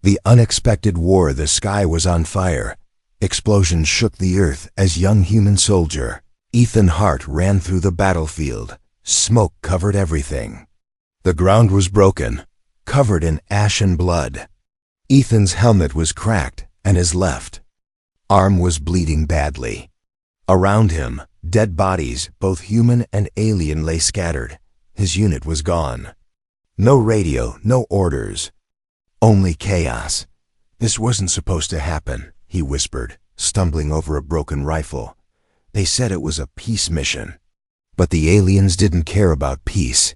The unexpected war, the sky was on fire. Explosions shook the earth as young human soldier Ethan Hart ran through the battlefield. Smoke covered everything. The ground was broken, covered in ash and blood. Ethan's helmet was cracked, and his left arm was bleeding badly. Around him, dead bodies, both human and alien, lay scattered. His unit was gone. No radio, no orders. Only chaos. "This wasn't supposed to happen," he whispered, stumbling over a broken rifle. "They said it was a peace mission." But the aliens didn't care about peace.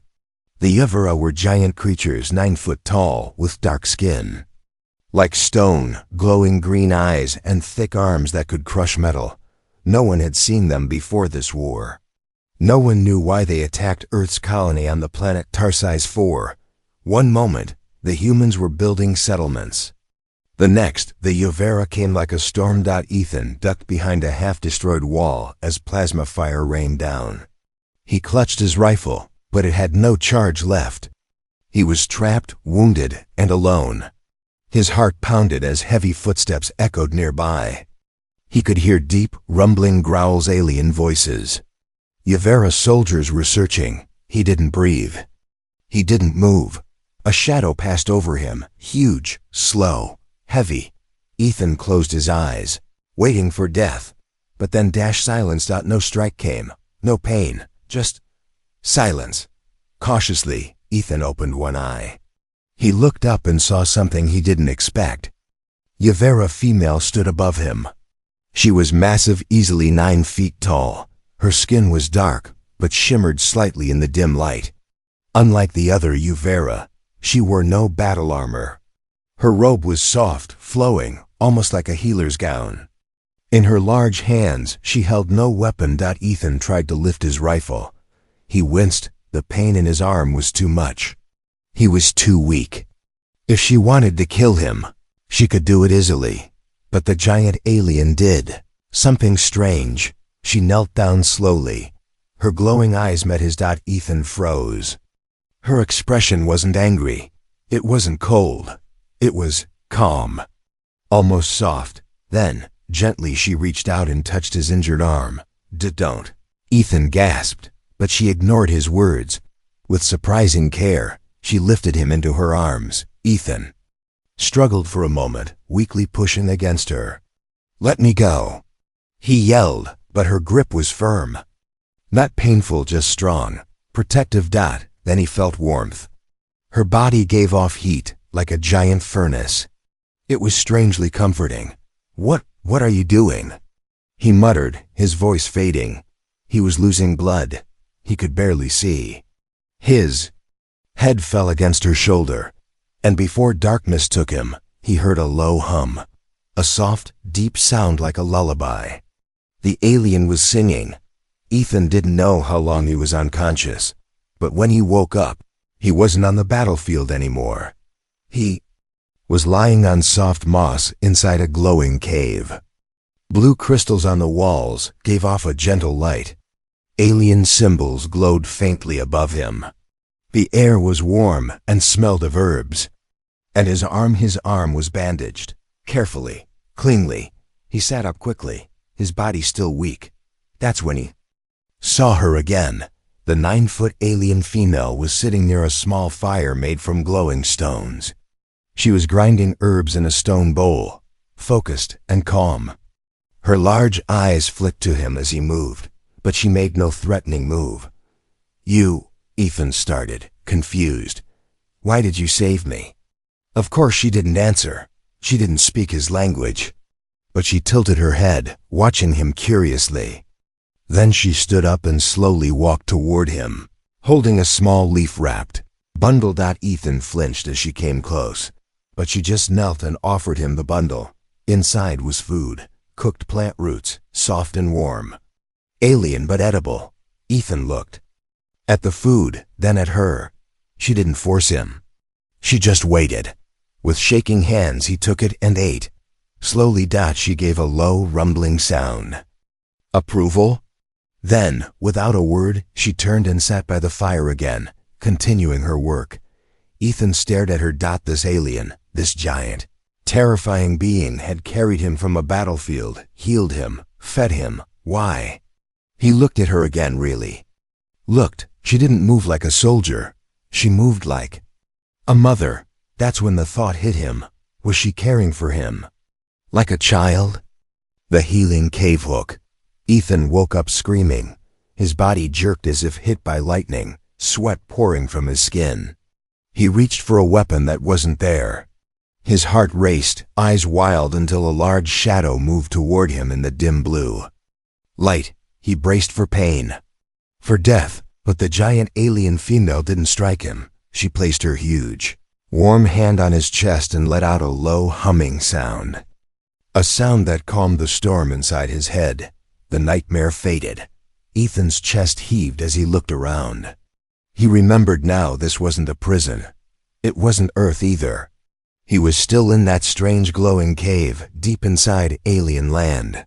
The Yuvara were giant creatures 9 foot tall, with dark skin. Like stone, glowing green eyes, and thick arms that could crush metal. No one had seen them before this war. No one knew why they attacked Earth's colony on the planet Tarsis 4. One moment, the humans were building settlements. The next, the Yuvara came like a storm. Ethan ducked behind a half-destroyed wall as plasma fire rained down. He clutched his rifle, but it had no charge left. He was trapped, wounded, and alone. His heart pounded as heavy footsteps echoed nearby. He could hear deep, rumbling growls, alien voices. Yuvara soldiers were searching. He didn't breathe. He didn't move. A shadow passed over him, huge, slow, heavy. Ethan closed his eyes, waiting for death. But then silence. No strike came, no pain, just silence. Cautiously, Ethan opened one eye. He looked up and saw something he didn't expect. Yuvara female stood above him. She was massive, easily 9 feet tall. Her skin was dark, but shimmered slightly in the dim light. Unlike the other Yuvara, she wore no battle armor. Her robe was soft, flowing, almost like a healer's gown. In her large hands, she held no weapon. Ethan tried to lift his rifle. He winced. The pain in his arm was too much. He was too weak. If she wanted to kill him, she could do it easily. But the giant alien did. Something strange. She knelt down slowly. Her glowing eyes met his. Ethan froze. Her expression wasn't angry. It wasn't cold. It was calm. Almost soft. Then, gently, she reached out and touched his injured arm. "Don't." Ethan gasped, but she ignored his words. With surprising care, she lifted him into her arms. Ethan struggled for a moment, weakly pushing against her. "Let me go," he yelled, but her grip was firm. Not painful, just strong, protective. Then he felt warmth. Her body gave off heat, like a giant furnace. It was strangely comforting. What are you doing?" he muttered, his voice fading. He was losing blood. He could barely see. His head fell against her shoulder, and before darkness took him, he heard a low hum, a soft, deep sound like a lullaby. The alien was singing. Ethan didn't know how long he was unconscious, but when he woke up, he wasn't on the battlefield anymore. He was lying on soft moss inside a glowing cave. Blue crystals on the walls gave off a gentle light. Alien symbols glowed faintly above him. The air was warm and smelled of herbs. And his arm was bandaged, carefully, cleanly. He sat up quickly, his body still weak. That's when he saw her again. The 9-foot alien female was sitting near a small fire made from glowing stones. She was grinding herbs in a stone bowl, focused and calm. Her large eyes flicked to him as he moved, but she made no threatening move. "You," Ethan started, confused. "Why did you save me?" Of course she didn't answer. She didn't speak his language. But she tilted her head, watching him curiously. Then she stood up and slowly walked toward him, holding a small leaf-wrapped bundle. Ethan flinched as she came close, but she just knelt and offered him the bundle. Inside was food, cooked plant roots, soft and warm. Alien but edible. Ethan looked at the food, then at her. She didn't force him. She just waited. With shaking hands he took it and ate. Slowly. She gave a low, rumbling sound. Approval? Then, without a word, she turned and sat by the fire again, continuing her work. Ethan stared at her. This alien, this giant, Terrifying being had carried him from a battlefield, healed him, fed him. Why? He looked at her again, really. Looked. She didn't move like a soldier. She moved like a mother. That's when the thought hit him. Was she caring for him? Like a child? The healing cave hook. Ethan woke up screaming. His body jerked as if hit by lightning, sweat pouring from his skin. He reached for a weapon that wasn't there. His heart raced, eyes wild, until a large shadow moved toward him in the dim blue light. He braced for pain, for death, but the giant alien female didn't strike him. She placed her huge, warm hand on his chest and let out a low humming sound. A sound that calmed the storm inside his head. The nightmare faded. Ethan's chest heaved as he looked around. He remembered now this wasn't a prison. It wasn't Earth either. He was still in that strange glowing cave, deep inside alien land.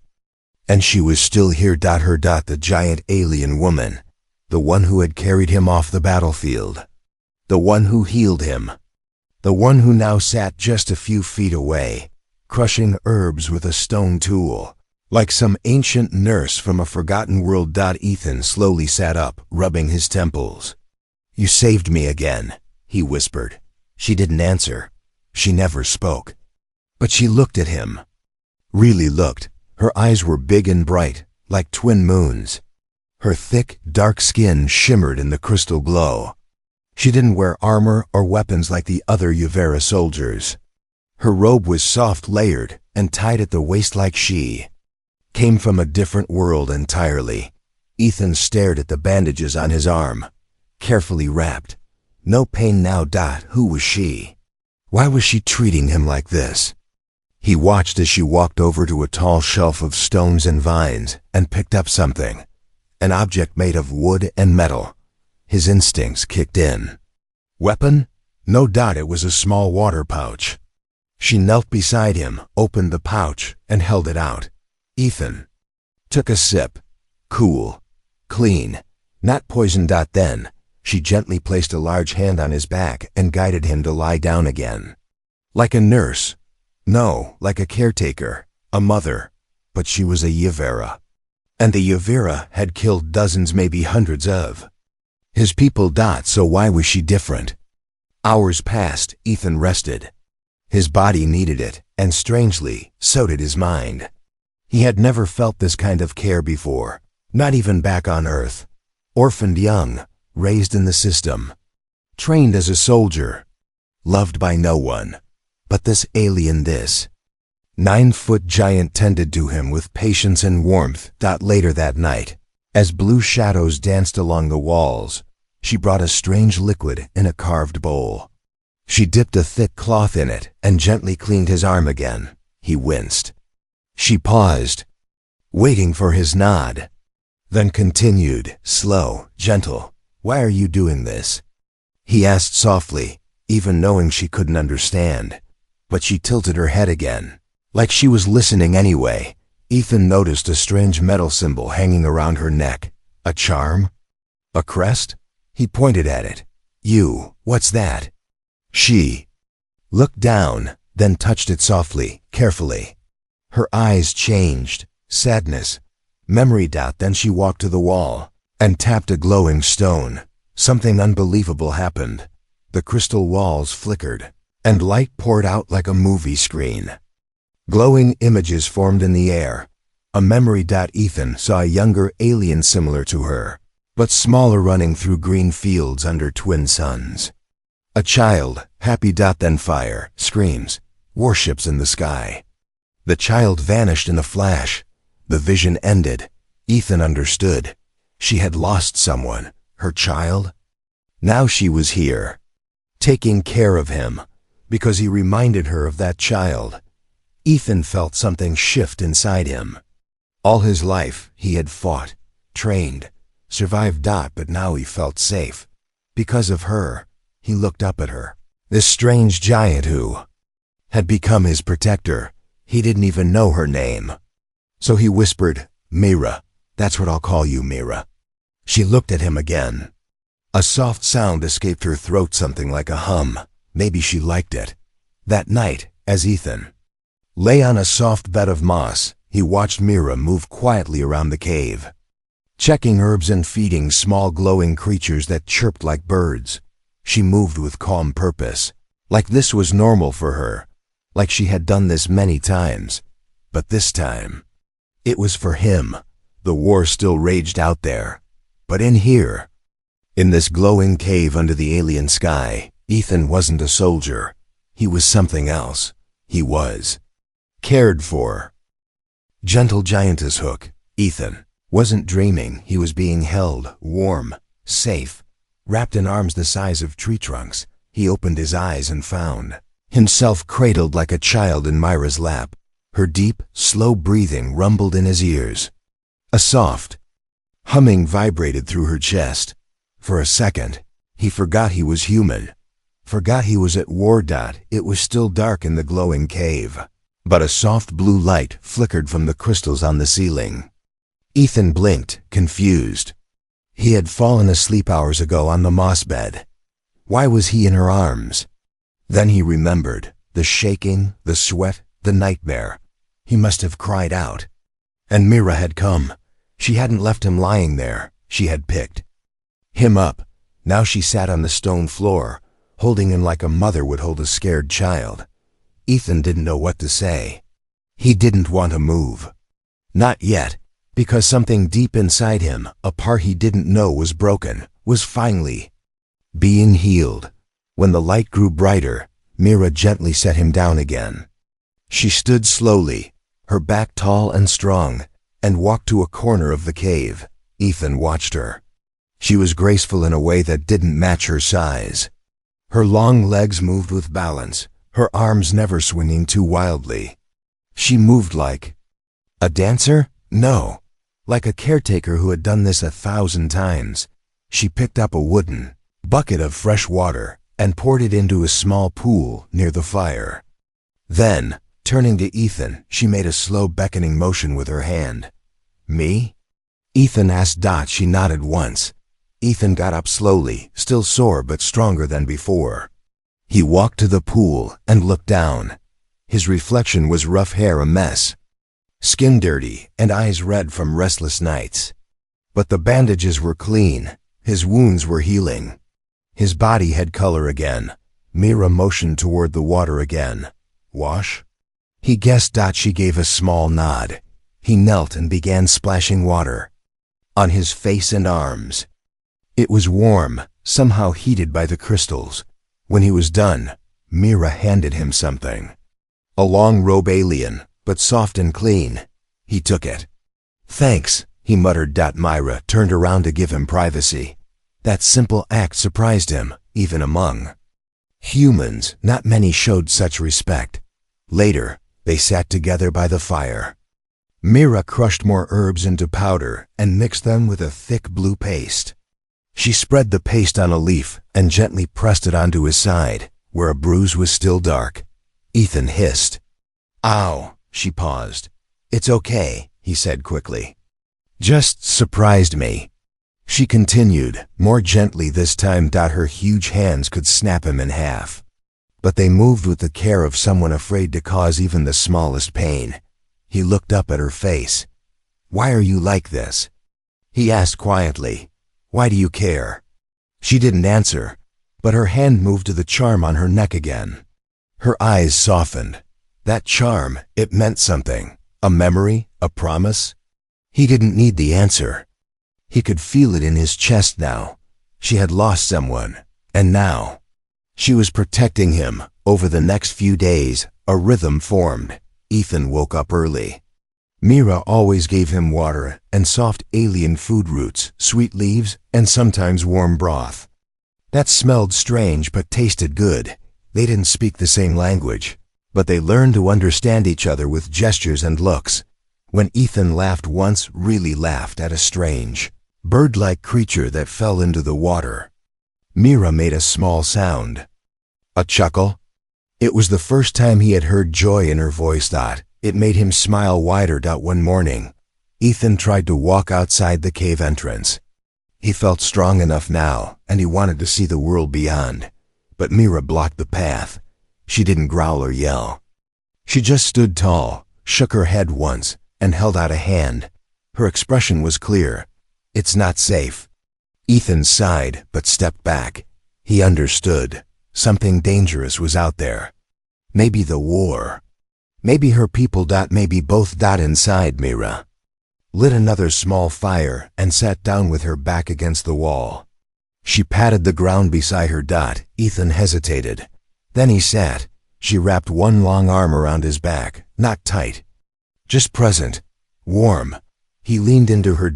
And she was still here. The giant alien woman. The one who had carried him off the battlefield. The one who healed him. The one who now sat just a few feet away, crushing herbs with a stone tool, like some ancient nurse from a forgotten world. Ethan slowly sat up, rubbing his temples. "You saved me again," he whispered. She didn't answer. She never spoke. But she looked at him. Really looked. Her eyes were big and bright, like twin moons. Her thick, dark skin shimmered in the crystal glow. She didn't wear armor or weapons like the other Yuvera soldiers. Her robe was soft, layered, and tied at the waist like she came from a different world entirely. Ethan stared at the bandages on his arm, carefully wrapped. No pain now. Who was she? Why was she treating him like this? He watched as she walked over to a tall shelf of stones and vines and picked up something, an object made of wood and metal. His instincts kicked in. Weapon? No. It was a small water pouch. She knelt beside him, opened the pouch, and held it out. Ethan took a sip. Cool. Clean. Not poison. Then she gently placed a large hand on his back and guided him to lie down again. Like a nurse. No, like a caretaker, a mother. But she was a Yuvera. And the Yuvera had killed dozens, maybe hundreds of his people. So why was she different? Hours passed. Ethan rested. His body needed it, and strangely, so did his mind. He had never felt this kind of care before, not even back on Earth. Orphaned young, raised in the system, trained as a soldier, loved by no one. But this alien, this 9-foot giant, tended to him with patience and warmth. Later that night, as blue shadows danced along the walls, she brought a strange liquid in a carved bowl. She dipped a thick cloth in it and gently cleaned his arm again. He winced. She paused, waiting for his nod, then continued, slow, gentle. "Why are you doing this?" he asked softly, even knowing she couldn't understand. But she tilted her head again, like she was listening anyway. Ethan noticed a strange metal symbol hanging around her neck. A charm? A crest? He pointed at it. What's that?" She looked down, then touched it softly, carefully. Her eyes changed. Sadness. Memory. Then she walked to the wall and tapped a glowing stone. Something unbelievable happened. The crystal walls flickered, and light poured out like a movie screen. Glowing images formed in the air. A memory. Ethan saw a younger alien similar to her, but smaller, running through green fields under twin suns. A child, happy. Then fire, screams, warships in the sky. The child vanished in a flash. The vision ended. Ethan understood. She had lost someone. Her child? Now she was here, taking care of him, because he reminded her of that child. Ethan felt something shift inside him. All his life, he had fought, trained, survived. But now he felt safe. Because of her. He looked up at her. This strange giant who had become his protector. He didn't even know her name. So he whispered, "Mira. That's what I'll call you, Mira." She looked at him again. A soft sound escaped her throat, something like a hum. Maybe she liked it. That night, As Ethan lay on a soft bed of moss, he watched Mira move quietly around the cave, checking herbs and feeding small glowing creatures that chirped like birds. She moved with calm purpose, like this was normal for her, like she had done this many times. But this time, it was for him. The war still raged out there. But in here, in this glowing cave under the alien sky, Ethan wasn't a soldier. He was something else. He was cared for. Gentle giantess Hook, Ethan wasn't dreaming. He was being held, warm, safe, wrapped in arms the size of tree trunks. He opened his eyes and found himself cradled like a child in Myra's lap. Her deep, slow breathing rumbled in his ears. A soft humming vibrated through her chest. For a second, he forgot he was human, forgot he was at war. It was still dark in the glowing cave, but a soft blue light flickered from the crystals on the ceiling. Ethan blinked, confused. He had fallen asleep hours ago on the moss bed. Why was he in her arms? Then he remembered, the shaking, the sweat, the nightmare. He must have cried out. And Mira had come. She hadn't left him lying there. She had picked him up. Now she sat on the stone floor, holding him like a mother would hold a scared child. Ethan didn't know what to say. He didn't want to move. Not yet, because something deep inside him, a part he didn't know was broken, was finally being healed. When the light grew brighter, Mira gently set him down again. She stood slowly, her back tall and strong, and walked to a corner of the cave. Ethan watched her. She was graceful in a way that didn't match her size. Her long legs moved with balance, her arms never swinging too wildly. She moved like a dancer? No, like a caretaker who had done this 1,000 times. She picked up a wooden bucket of fresh water and poured it into a small pool near the fire. Then, turning to Ethan, she made a slow beckoning motion with her hand. Me? Ethan asked. She nodded once. Ethan got up slowly, still sore but stronger than before. He walked to the pool and looked down. His reflection was rough hair a mess, skin dirty, and eyes red from restless nights. But the bandages were clean. His wounds were healing. His body had color again. Mira motioned toward the water again. Wash? He guessed. She gave a small nod. He knelt and began splashing water on his face and arms. It was warm, somehow heated by the crystals. When he was done, Mira handed him something. A long robe, alien, but soft and clean. He took it. Thanks, he muttered. Myra turned around to give him privacy. That simple act surprised him, even among humans. Not many showed such respect. Later, they sat together by the fire. Mira crushed more herbs into powder and mixed them with a thick blue paste. She spread the paste on a leaf and gently pressed it onto his side, where a bruise was still dark. Ethan hissed. Ow! She paused. It's okay, he said quickly. Just surprised me. She continued, more gently this time. Her huge hands could snap him in half. But they moved with the care of someone afraid to cause even the smallest pain. He looked up at her face. Why are you like this? He asked quietly. Why do you care? She didn't answer, but her hand moved to the charm on her neck again. Her eyes softened. That charm, it meant something. A memory, a promise. He didn't need the answer. He could feel it in his chest now. She had lost someone, and now she was protecting him. Over the next few days, a rhythm formed. Ethan woke up early. Mira always gave him water and soft alien food roots, sweet leaves, and sometimes warm broth. That smelled strange but tasted good. They didn't speak the same language, but they learned to understand each other with gestures and looks. When Ethan laughed once, really laughed at a strange, bird-like creature that fell into the water, Mira made a small sound. A chuckle? It was the first time he had heard joy in her voice. It made him smile wider. One morning, Ethan tried to walk outside the cave entrance. He felt strong enough now, and he wanted to see the world beyond. But Mira blocked the path. She didn't growl or yell. She just stood tall, shook her head once, and held out a hand. Her expression was clear. It's not safe. Ethan sighed, but stepped back. He understood. Something dangerous was out there. Maybe the war. Maybe her people. Maybe both. Inside Mira lit another small fire and sat down with her back against the wall. She patted the ground beside her. Ethan hesitated. Then he sat. She wrapped one long arm around his back, not tight, just present, warm. He leaned into her.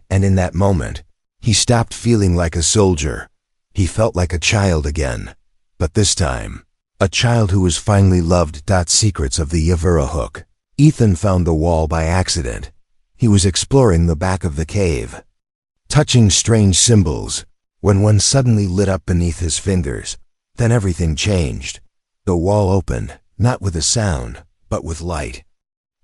And in that moment, he stopped feeling like a soldier. He felt like a child again. But this time, a child who was finally loved. Secrets of the Yavura hook. Ethan found the wall by accident. He was exploring the back of the cave, touching strange symbols, when one suddenly lit up beneath his fingers. Then everything changed. The wall opened, not with a sound, but with light.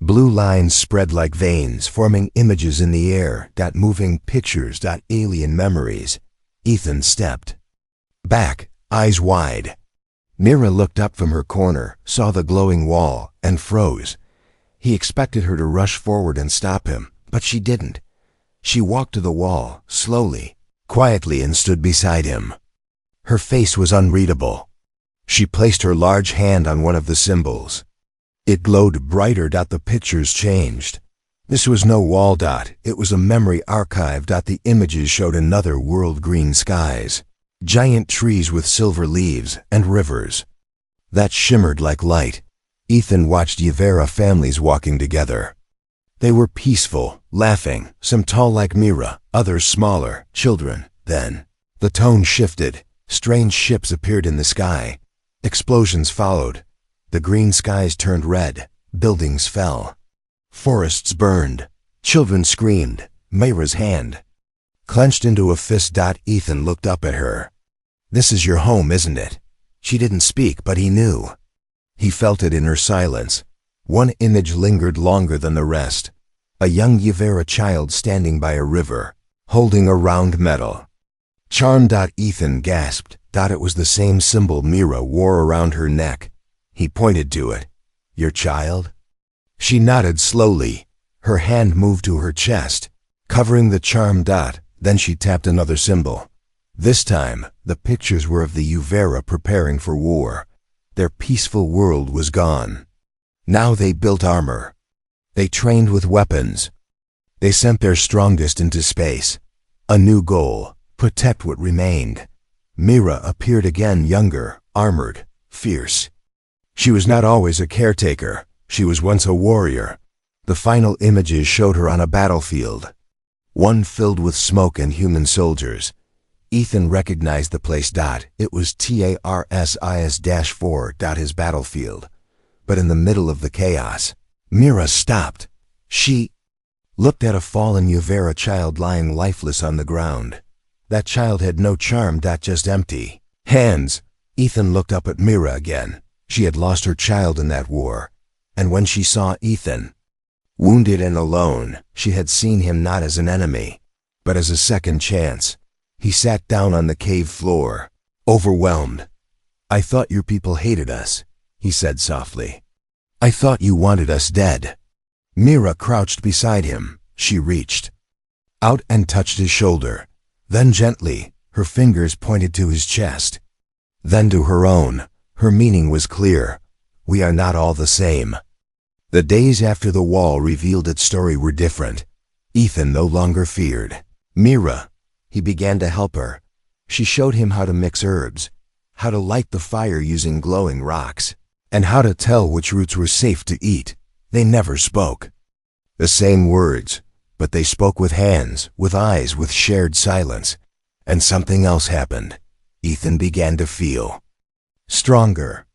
Blue lines spread like veins, forming images in the air. Moving pictures. Alien memories. Ethan stepped back, eyes wide. Mira looked up from her corner, saw the glowing wall, and froze. He expected her to rush forward and stop him, but she didn't. She walked to the wall, slowly, quietly, and stood beside him. Her face was unreadable. She placed her large hand on one of the symbols. It glowed brighter. The pictures changed. This was no wall. It was a memory archive. The images showed another world: green skies, giant trees with silver leaves, and rivers that shimmered like light. Ethan watched Yavura families walking together. They were peaceful, laughing, some tall like Mira, others smaller, children. Then the tone shifted. Strange ships appeared in the sky. Explosions followed. The green skies turned red. Buildings fell. Forests burned. Children screamed. Mira's hand clenched into a fist. Ethan looked up at her. "This is your home, isn't it?" She didn't speak, but he knew. He felt it in her silence. One image lingered longer than the rest. A young Yavura child standing by a river, holding a round medal. "Charm." Ethan gasped. It was the same symbol Mira wore around her neck. He pointed to it. "Your child?" She nodded slowly. Her hand moved to her chest, covering the charm. Then she tapped another symbol. This time, the pictures were of the Yavura preparing for war. Their peaceful world was gone. Now they built armor. They trained with weapons. They sent their strongest into space. A new goal: protect what remained. Mira appeared again, younger, armored, fierce. She was not always a caretaker. She was once a warrior. The final images showed her on a battlefield, one filled with smoke and human soldiers. Ethan recognized the place. It was Tarsis-4. His battlefield. But in the middle of the chaos, Mira stopped. She looked at a fallen Yavura child lying lifeless on the ground. That child had no charm. Just empty hands. Ethan looked up at Mira again. She had lost her child in that war. And when she saw Ethan, wounded and alone, she had seen him not as an enemy, but as a second chance. He sat down on the cave floor, overwhelmed. "I thought your people hated us," he said softly. "I thought you wanted us dead." Mira crouched beside him. She reached out and touched his shoulder. Then gently, her fingers pointed to his chest. Then to her own. Her meaning was clear. "We are not all the same." The days after the wall revealed its story were different. Ethan no longer feared Mira. He began to help her. She showed him how to mix herbs, how to light the fire using glowing rocks, and how to tell which roots were safe to eat. They never spoke the same words, but they spoke with hands, with eyes, with shared silence. And something else happened. Ethan began to feel stronger.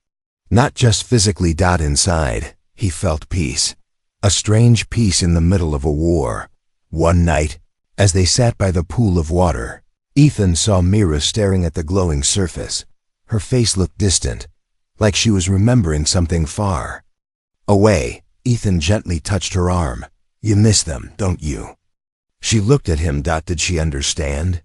Not just physically. Inside, he felt peace. A strange peace in the middle of a war. One night, as they sat by the pool of water, Ethan saw Mira staring at the glowing surface. Her face looked distant, like she was remembering something far away. Ethan gently touched her arm. "You miss them, don't you?" She looked at him. Did she understand?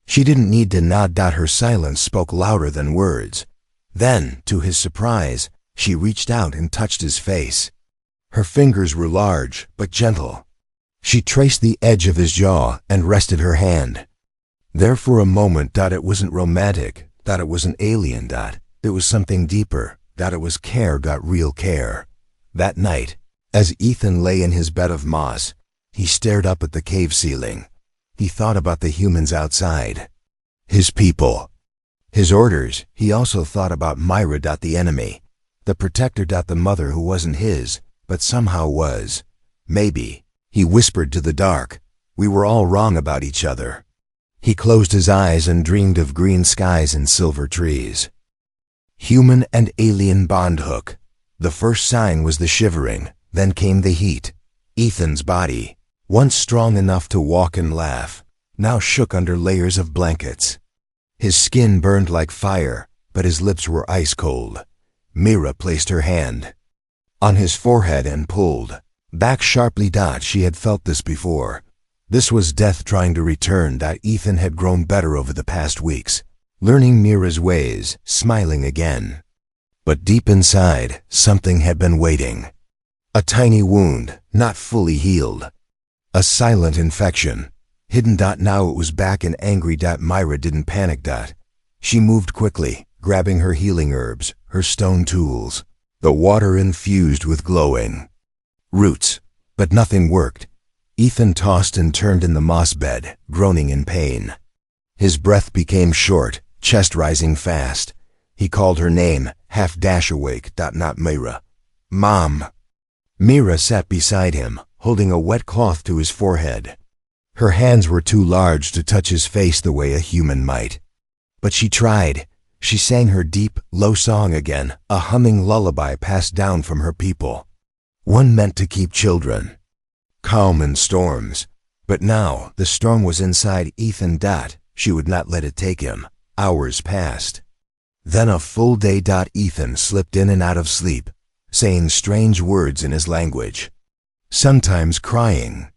She didn't need to nod. Her silence spoke louder than words. Then, to his surprise, She reached out and touched his face. Her fingers were large, but gentle. She traced the edge of his jaw and rested her hand. There for a moment, it wasn't romantic, it was an alien, it was something deeper, it was care, real care. That night, as Ethan lay in his bed of moss, he stared up at the cave ceiling. He thought about the humans outside. His people. His orders. He also thought about Myra, the enemy. The protector, the mother who wasn't his, but somehow was. Maybe, he whispered to the dark, we were all wrong about each other. He closed his eyes and dreamed of green skies and silver trees. Human and alien bond hook. The first sign was the shivering, then came the heat. Ethan's body, once strong enough to walk and laugh, now shook under layers of blankets. His skin burned like fire, but his lips were ice cold. Mira placed her hand on his forehead and pulled back sharply. She had felt this before. This was death trying to return. Ethan had grown better over the past weeks, learning Mira's ways, smiling again. But deep inside, something had been waiting. A tiny wound, not fully healed. A silent infection, hidden. Now it was back and angry. Myra didn't panic. She moved quickly, grabbing her healing herbs, her stone tools. The water infused with glowing roots, but nothing worked. Ethan tossed and turned in the moss bed, groaning in pain. His breath became short, chest rising fast. He called her name, half awake. Not Myra. Mom. Mira sat beside him, holding a wet cloth to his forehead. Her hands were too large to touch his face the way a human might. But she tried. She sang her deep, low song again, a humming lullaby passed down from her people. One meant to keep children calm in storms. But now the storm was inside Ethan. She would not let it take him. Hours passed. Then a full day. Ethan slipped in and out of sleep, saying strange words in his language. Sometimes crying,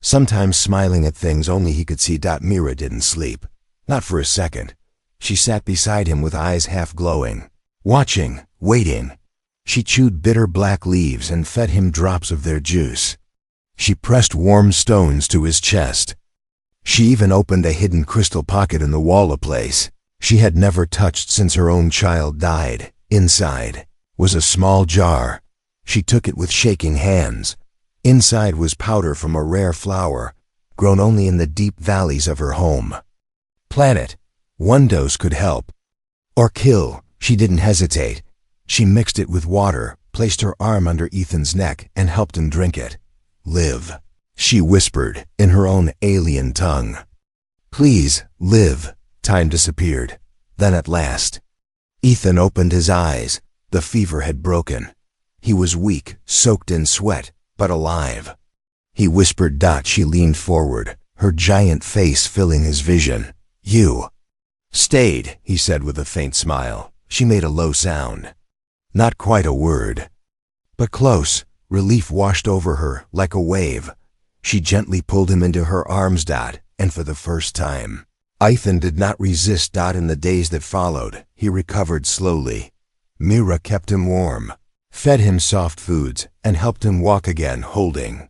sometimes smiling at things only he could see. Mira didn't sleep. Not for a second. She sat beside him with eyes half glowing, watching, waiting. She chewed bitter black leaves and fed him drops of their juice. She pressed warm stones to his chest. She even opened a hidden crystal pocket in the wall, a place she had never touched since her own child died. Inside was a small jar. She took it with shaking hands. Inside was powder from a rare flower, grown only in the deep valleys of her home planet. One dose could help or kill. She didn't hesitate. She mixed it with water, placed her arm under Ethan's neck, and helped him drink it. Live, she whispered in her own alien tongue. Please, live. Time disappeared. Then at last, Ethan opened his eyes. The fever had broken. He was weak, soaked in sweat, but alive. He whispered. She leaned forward, her giant face filling his vision. You stayed, he said with a faint smile. She made a low sound. Not quite a word, but close. Relief washed over her like a wave. She gently pulled him into her arms. And for the first time, Ethan did not resist. In the days that followed, he recovered slowly. Mira kept him warm, fed him soft foods, and helped him walk again, holding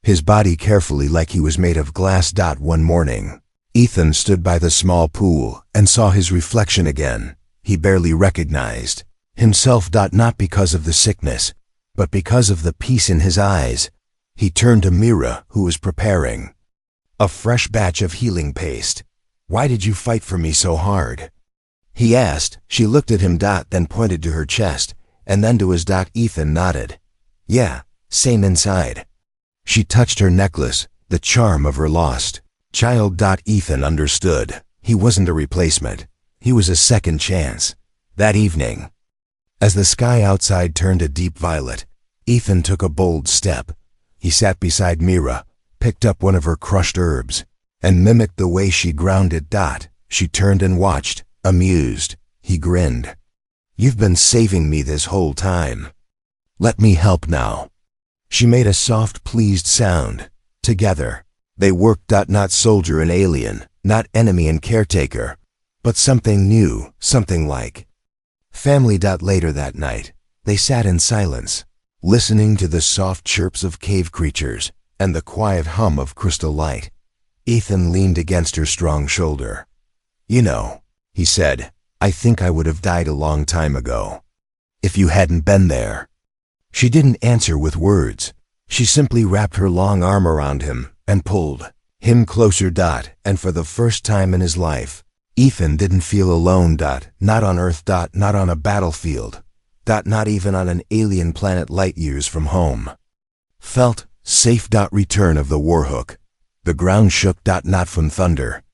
his body carefully like he was made of glass. One morning, Ethan stood by the small pool and saw his reflection again. He barely recognized himself. Not because of the sickness, but because of the peace in his eyes. He turned to Mira, who was preparing a fresh batch of healing paste. Why did you fight for me so hard? He asked. She looked at him. Then pointed to her chest, and then to his. Ethan nodded. Yeah, same inside. She touched her necklace, the charm of her lost child. Ethan understood. He wasn't a replacement. He was a second chance. That evening, as the sky outside turned a deep violet, Ethan took a bold step. He sat beside Mira, picked up one of her crushed herbs, and mimicked the way she ground it. She turned and watched, amused. He grinned. You've been saving me this whole time. Let me help now. She made a soft, pleased sound. Together, they worked. Not soldier and alien, not enemy and caretaker, but something new, something like family. Later that night, They sat in silence, listening to the soft chirps of cave creatures and the quiet hum of crystal light. Ethan leaned against her strong shoulder. "You know," he said, "I think I would have died a long time ago, if you hadn't been there." She didn't answer with words. She simply wrapped her long arm around him and pulled him closer. And for the first time in his life, Ethan didn't feel alone. Not on Earth. Not on a battlefield. Not even on an alien planet light years from home. Felt safe. Return of the warhook. The ground shook. Not from thunder.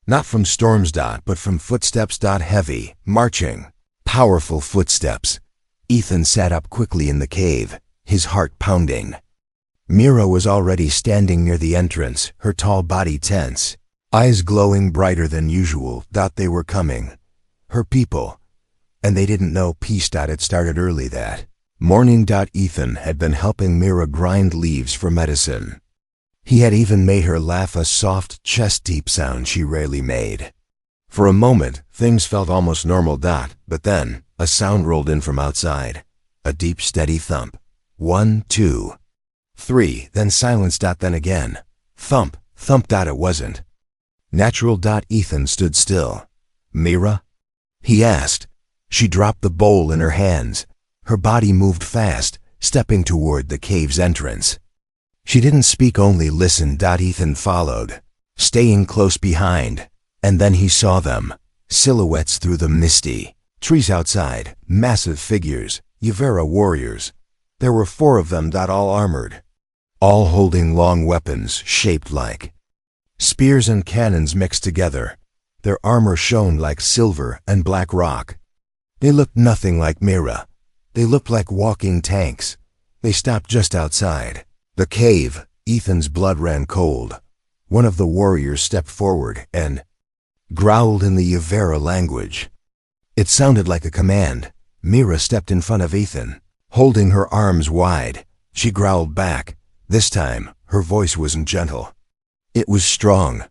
Not from storms. But from footsteps. Heavy, marching, powerful footsteps. Ethan sat up quickly in the cave, his heart pounding. Mira was already standing near the entrance, her tall body tense, eyes glowing brighter than usual. They were coming. Her people. And they didn't know peace. It started early that morning. Ethan had been helping Mira grind leaves for medicine. He had even made her laugh, a soft, chest-deep sound she rarely made. For a moment, things felt almost normal. But then, a sound rolled in from outside. A deep, steady thump. 1, 2, 3, then silence. Then again. Thump, thump. It wasn't natural. Ethan stood still. "Mira?" he asked. She dropped the bowl in her hands. Her body moved fast, stepping toward the cave's entrance. She didn't speak, only listened. Ethan followed, staying close behind. And then he saw them, silhouettes through the misty trees outside, massive figures, Yavera warriors. There were 4 of them. All armored, all holding long weapons shaped like spears and cannons mixed together. Their armor shone like silver and black rock. They looked nothing like Mira. They looked like walking tanks. They stopped just outside the cave. Ethan's blood ran cold. One of the warriors stepped forward and growled in the Yavera language. It sounded like a command. Mira stepped in front of Ethan, holding her arms wide. She growled back. This time, her voice wasn't gentle. It was strong,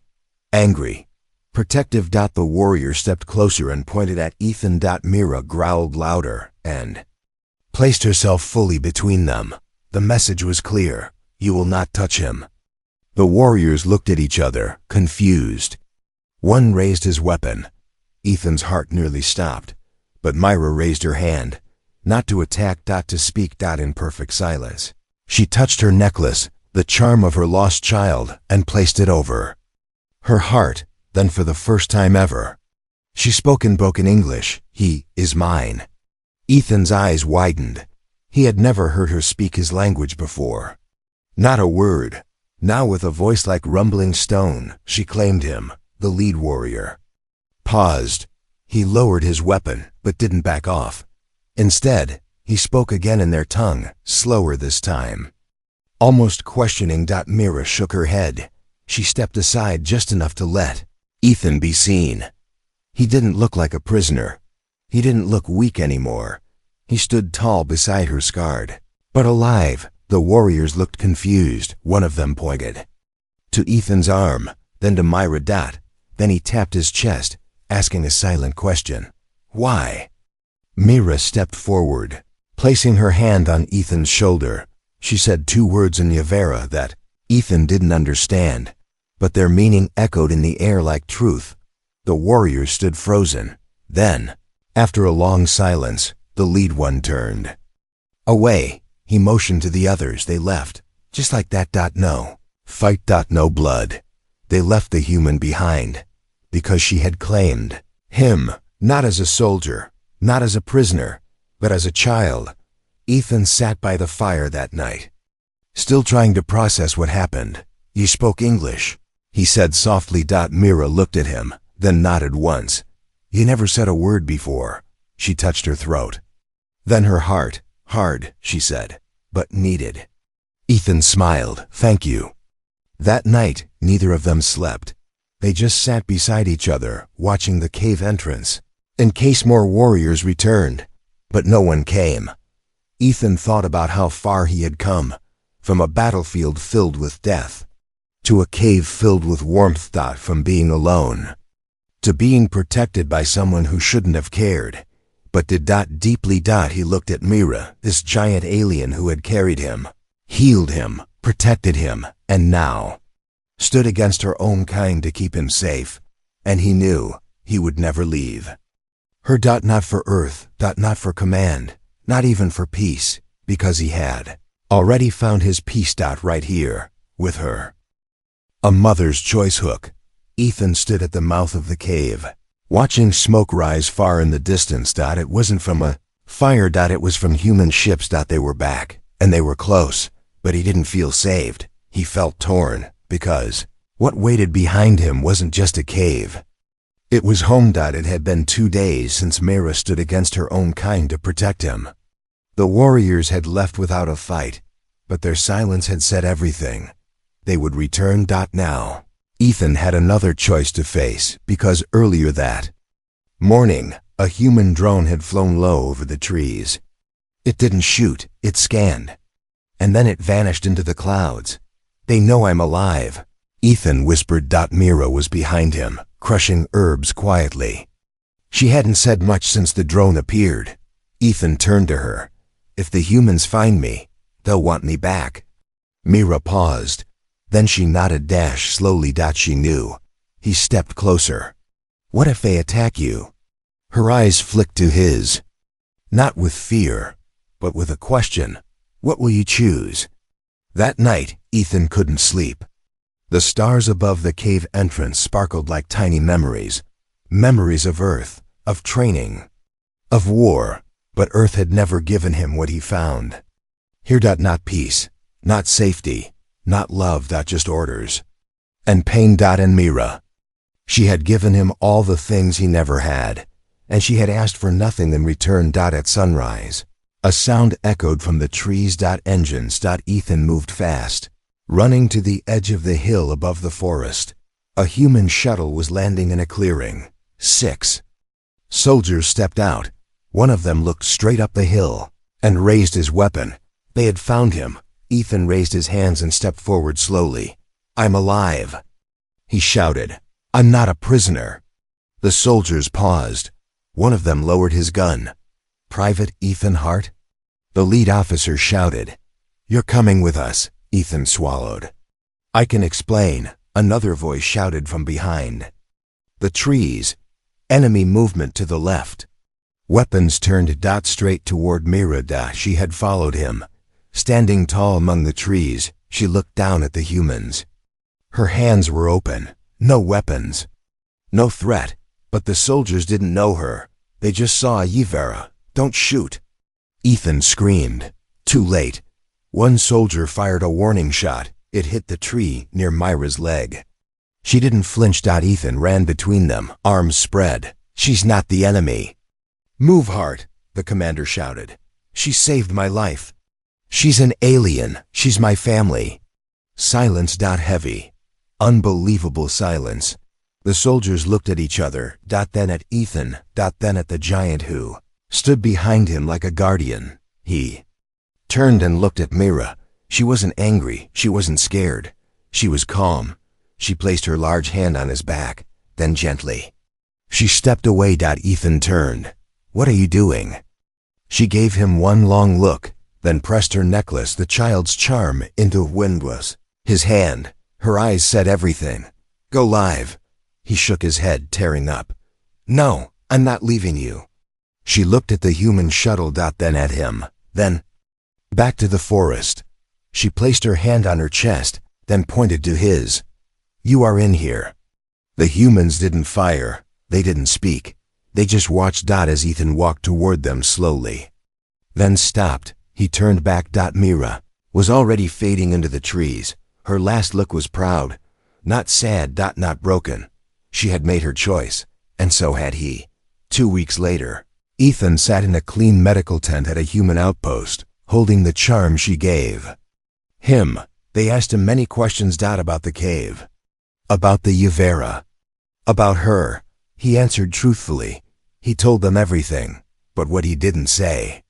angry, protective. The warrior stepped closer and pointed at Ethan. Mira growled louder and placed herself fully between them. The message was clear: "You will not touch him." The warriors looked at each other, confused. One raised his weapon. Ethan's heart nearly stopped, but Myra raised her hand, not to attack. To speak. In perfect silence. She touched her necklace, the charm of her lost child, and placed it over her heart. Then for the first time ever, she spoke in broken English. "He is mine." Ethan's eyes widened. He had never heard her speak his language before. Not a word. Now with a voice like rumbling stone, she claimed him, the lead warrior. Paused. He lowered his weapon, but didn't back off. Instead, he spoke again in their tongue, slower this time, almost questioning. Mira shook her head. She stepped aside just enough to let Ethan be seen. He didn't look like a prisoner. He didn't look weak anymore. He stood tall beside her, scarred, but alive. The warriors looked confused. One of them pointed to Ethan's arm, then to Myra. Then he tapped his chest, asking a silent question. "Why?" Mira stepped forward, placing her hand on Ethan's shoulder. She said 2 words in Yavera that Ethan didn't understand, but their meaning echoed in the air like truth. The warriors stood frozen. Then, after a long silence, the lead one turned away. He motioned to the others. They left, just like that. No fight. No blood. They left the human behind, because she had claimed him, not as a soldier, not as a prisoner, but as a child. Ethan sat by the fire that night, still trying to process what happened. "You spoke English," he said softly. Mira looked at him, then nodded once. "You never said a word before." She touched her throat. Then her heart. "Hard," she said, "but needed." Ethan smiled. "Thank you." That night, neither of them slept. They just sat beside each other, watching the cave entrance, in case more warriors returned. But no one came. Ethan thought about how far he had come, from a battlefield filled with death, to a cave filled with warmth. From being alone, to being protected by someone who shouldn't have cared. But deeply he looked at Mira, this giant alien who had carried him, healed him, protected him, and now stood against her own kind to keep him safe, and he knew he would never leave her. Not for Earth, not for command, not even for peace, because he had already found his peace. Right here, with her. A mother's choice hook. Ethan stood at the mouth of the cave, watching smoke rise far in the distance. It wasn't from a fire. It was from human ships. They were back, and they were close, but he didn't feel saved. He felt torn, because what waited behind him wasn't just a cave. It was home. It had been 2 days since Mira stood against her own kind to protect him. The warriors had left without a fight, but their silence had said everything. They would return. Now, Ethan had another choice to face, because earlier that morning, a human drone had flown low over the trees. It didn't shoot, it scanned. And then it vanished into the clouds. "They know I'm alive," Ethan whispered. Mira was behind him, crushing herbs quietly. She hadn't said much since the drone appeared. Ethan turned to her. "If the humans find me, they'll want me back." Mira paused. Then she nodded. Slowly. She knew. He stepped closer. "What if they attack you?" Her eyes flicked to his. Not with fear, but with a question. "What will you choose?" That night, Ethan couldn't sleep. The stars above the cave entrance sparkled like tiny memories. Memories of Earth, of training, of war. But Earth had never given him what he found here. Not peace, not safety, not love. Just orders. And pain. And Mira. She had given him all the things he never had, and she had asked for nothing in return. At sunrise, a sound echoed from the trees. Engines. Ethan moved fast, running to the edge of the hill above the forest. A human shuttle was landing in a clearing. 6 soldiers stepped out. One of them looked straight up the hill and raised his weapon. They had found him. Ethan raised his hands and stepped forward slowly. "I'm alive," he shouted. "I'm not a prisoner." The soldiers paused. One of them lowered his gun. "Private Ethan Hart?" The lead officer shouted. "You're coming with us," Ethan swallowed. "I can explain," another voice shouted from behind the trees. Enemy movement to the left. Weapons turned. Straight toward Mira. She had followed him. Standing tall among the trees, she looked down at the humans. Her hands were open. No weapons. No threat. But the soldiers didn't know her. They just saw a Yvera. "Don't shoot!" Ethan screamed. Too late. One soldier fired a warning shot. It hit the tree near Myra's leg. She didn't flinch. Ethan ran between them, arms spread. "She's not the enemy." "Move, Hart," the commander shouted. "She saved my life. She's an alien. She's my family." Silence. Heavy. Unbelievable silence. The soldiers looked at each other. Then at Ethan. Then at the giant who stood behind him like a guardian. He turned and looked at Mira. She wasn't angry. She wasn't scared. She was calm. She placed her large hand on his back. Then gently, she stepped away. Ethan turned. "What are you doing?" She gave him one long look, then pressed her necklace, the child's charm, into his hand. Her eyes said everything. "Go live." He shook his head, tearing up. "No, I'm not leaving you." She looked at the human shuttle. Then at him. Then back to the forest. She placed her hand on her chest, then pointed to his. "You are in here." The humans didn't fire. They didn't speak. They just watched. As Ethan walked toward them slowly. Then stopped. He turned back. Mira was already fading into the trees. Her last look was proud. Not sad. Not broken. She had made her choice, and so had he. 2 weeks later, Ethan sat in a clean medical tent at a human outpost, holding the charm she gave him. They asked him many questions. About the cave. About the Yvera. About her. He answered truthfully. He told them everything, but what he didn't say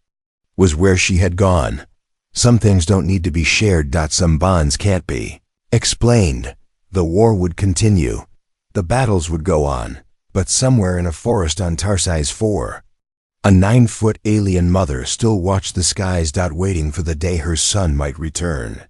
was where she had gone. Some things don't need to be shared. Some bonds can't be explained. The war would continue. The battles would go on, but somewhere in a forest on Tarsi's 4. A 9-foot alien mother still watched the skies, waiting for the day her son might return.